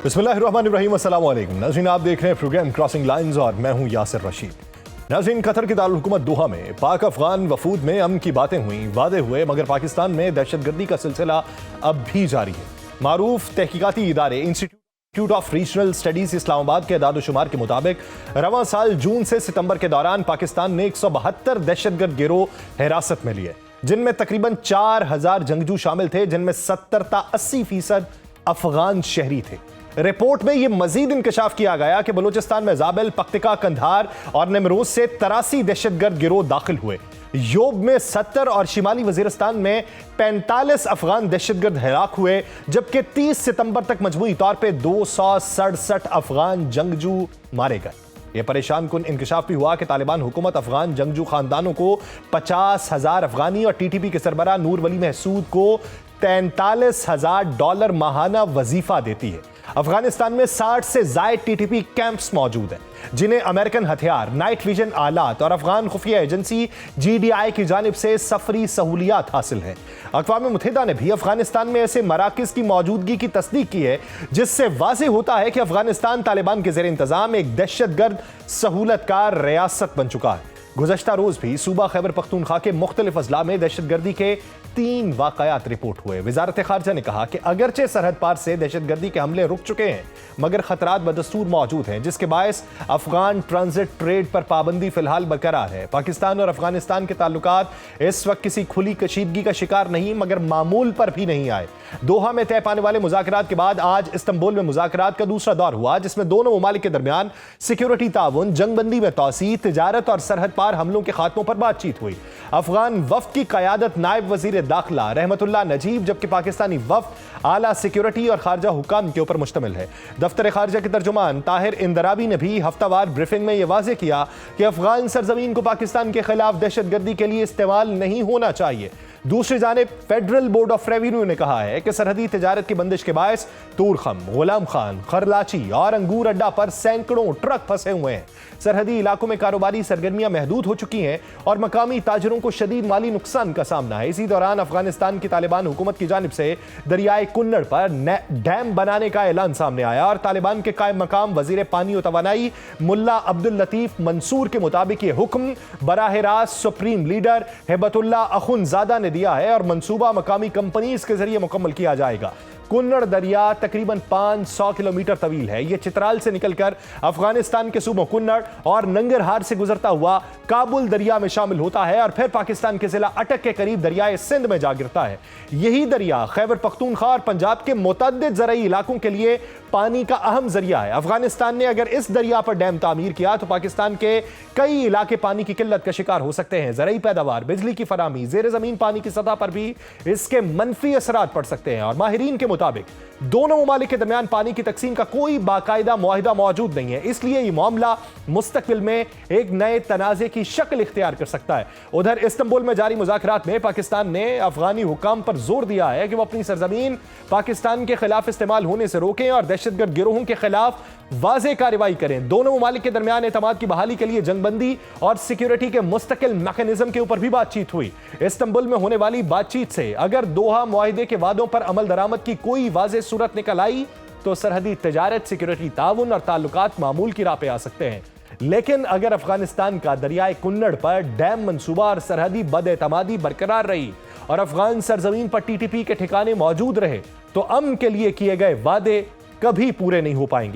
बिस्मिल्लाहिर्रहमानिर्रहीम, अस्सलाम वालेकुम। नाज़रीन, आप देख रहे हैं प्रोग्राम क्रॉसिंग लाइन्स और मैं हूं यासिर रशीद। नाज़रीन, कतर की दारुल हुकूमत दोहा में पाक अफगान वफूद में अमन की बातें हुई, वादे हुए, मगर पाकिस्तान में दहशतगर्दी का सिलसिला अब भी जारी है। मारूफ तहकीकाती इदारे institute of regional studies Islamabad के अदाद-ओ-शुमार के मुताबिक रवां साल जून से सितंबर के दौरान पाकिस्तान ने 172 दहशतगर्द गिरोह हिरासत में लिए, जिनमें तकरीबन 4000 जंगजू शामिल थे, जिनमें 70-80% अफगान शहरी थे। रिपोर्ट में यह मजीद इंकशाफ किया गया कि बलूचिस्तान में जाबिल, पख्तिका, कंधार और निमरोज से 83 दहशतगर्द गिरोह दाखिल हुए। योब में 70 और शिमाली वजीरिस्तान में 45 अफगान दहशतगर्द हलाक हुए, जबकि 30 सितंबर तक मजमूई तौर पर 267 अफगान जंगजू मारे गए। यह परेशान कुन इंकशाफ भी हुआ कि तालिबान हुकूमत अफगान जंगजू खानदानों को 50,000 अफगानी और टीटीपी के सरबराह नूर वली महसूद को $43,000 माहाना वजीफा देती है। अफगानिस्तान में 60 से ज़ायद टीटीपी कैंप्स मौजूद हैं, जिन्हें अमेरिकन हथियार, नाइट विजन आलात और अफगान खुफिया एजेंसी GDI की जानिब से सफरी सहूलियात हासिल हैं। अक़वाम मुत्तहिदा ने भी अफगानिस्तान में ऐसे मराकज़ की मौजूदगी की तस्दीक की है, जिससे वाज़ेह होता है कि अफगानिस्तान तालिबान के ज़ेर इंतज़ाम एक दहशतगर्द सहूलतकार रियासत बन चुका है। गुज़श्ता रोज़ भी सूबा खैबर पख्तूनख्वा के मुख्तलिफ अजला में दहशतगर्दी के 3 वाक़यात रिपोर्ट हुए। वज़ारत ख़ारजा ने कहा कि अगरचे सरहद पार से दहशतगर्दी के हमले रुक चुके हैं, मगर खतरात बदस्तूर मौजूद हैं, जिसके बायस अफगान ट्रांजिट ट्रेड पर पाबंदी फिलहाल बरकरार है। पाकिस्तान और अफगानिस्तान के ताल्लुकात इस वक्त किसी खुली कशीदगी का शिकार नहीं, मगर मामूल पर भी नहीं आए। दोहा में तय पाने वाले मुज़ाकरात के बाद आज इस्तांबुल में मुज़ाकरात का दूसरा दौर हुआ, जिसमें दोनों ममालिक के दरमियान सिक्योरिटी ताउन, जंगबंदी में तौसीह, तिजारत और सरहद पार हमलों के खात्मों पर बातचीत हुई। अफगान वफ्द की क़यादत नायब वज़ीर दाखिला रहमतुल्लाह नजीब, जबकि पाकिस्तानी वफ्द आला सिक्योरिटी और खारजा हुकाम के ऊपर मुश्तमिल है। दफ्तर खारजा के तर्जुमान ताहिर इंदराबी ने भी हफ्तावार ब्रीफिंग में यह वाज़ेह किया कि अफगान सरजमीन को पाकिस्तान के खिलाफ दहशतगर्दी के लिए इस्तेमाल नहीं होना चाहिए। दूसरी जानिब फेडरल बोर्ड ऑफ रेवेन्यू ने कहा है कि सरहदी तिजारत की बंदिश के बायस तूरखम, गुलाम खान, खरलाची और अंगूर अड्डा पर सैकड़ों ट्रक फंसे हुए हैं। सरहदी इलाकों में कारोबारी सरगर्मियां महदूद हो चुकी हैं और मकामी ताजरों को शदीद माली नुकसान का सामना है। इसी दौरान अफगानिस्तान की तालिबान हुकूमत की जानिब से दरियाए कुन्नड़ पर डैम बनाने का ऐलान सामने आया और तालिबान के कायम मकाम वजीर पानी और तवानाई मुल्ला अब्दुल लतीफ मंसूर के मुताबिक यह हुक्म बराह रास्त सुप्रीम लीडर हिबतुल्लाह अखुनजादा ने दिया है और मंसूबा मकामी कंपनीज के जरिए मुकम्मल किया जाएगा। कुन्नड़ दरिया तकरीबन 500 किलोमीटर तवील है। यह चित्राल से निकलकर अफगानिस्तान के सूबों कुन्नड़ और नंगरहार से गुजरता हुआ काबुल दरिया में शामिल होता है और फिर पाकिस्तान के जिला अटक के करीब दरियाए सिंध में जा गिरता है। यही दरिया खैबर पख्तूनख्वा और पंजाब के मुतअद्दिद ज़रई इलाकों के लिए पानी का अहम जरिया है। अफगानिस्तान ने अगर इस दरिया पर डैम तामीर किया तो पाकिस्तान के कई इलाके पानी की किल्लत का शिकार हो सकते हैं। ज़रई पैदावार, बिजली की फराहमी, ज़ेर ज़मीन पानी की सतह पर भी इसके मनफी असरात पड़ सकते हैं और माहिरीन के मुताबिक दोनों ममालिक के दरमियान पानी की तकसीम का कोई बाकायदा मुआहिदा मौजूद नहीं है। इसलिए यह मामला मुस्तकबिल में एक नए तनाज़े की शक्ल इख्तियार कर सकता है। उधर इस्तांबुल में जारी मुज़ाकरात में पाकिस्तान ने अफगानी हुकाम पर जोर दिया है कि वो अपनी सरजमीन पाकिस्तान के खिलाफ इस्तेमाल होने से रोकें और दहशतगर्द गिरोहों के खिलाफ वाज़ेह कार्रवाई करें। दोनों ममालिक के दरमियान एतमाद की बहाली के लिए जंगबंदी और सिक्योरिटी के मुस्तकिल मैकेनिज्म के ऊपर भी बातचीत हुई। इस्तांबुल में होने वाली बातचीत से अगर दोहा मुआहिदे के वादों पर अमल दरामद की कोई वाज़ेह सूरत निकल आई तो सरहदी तिजारत, सिक्योरिटी ताउन और ताल्लुकात मामूल की राह पे आ सकते हैं। लेकिन अगर अफगानिस्तान का दरियाए कुन्नड़ पर डैम मंसूबा और सरहदी बदएतमादी बरकरार रही और अफगान सरजमीन पर टीटीपी के ठिकाने मौजूद रहे तो अमन के लिए किए गए वादे कभी पूरे नहीं हो पाएंगे।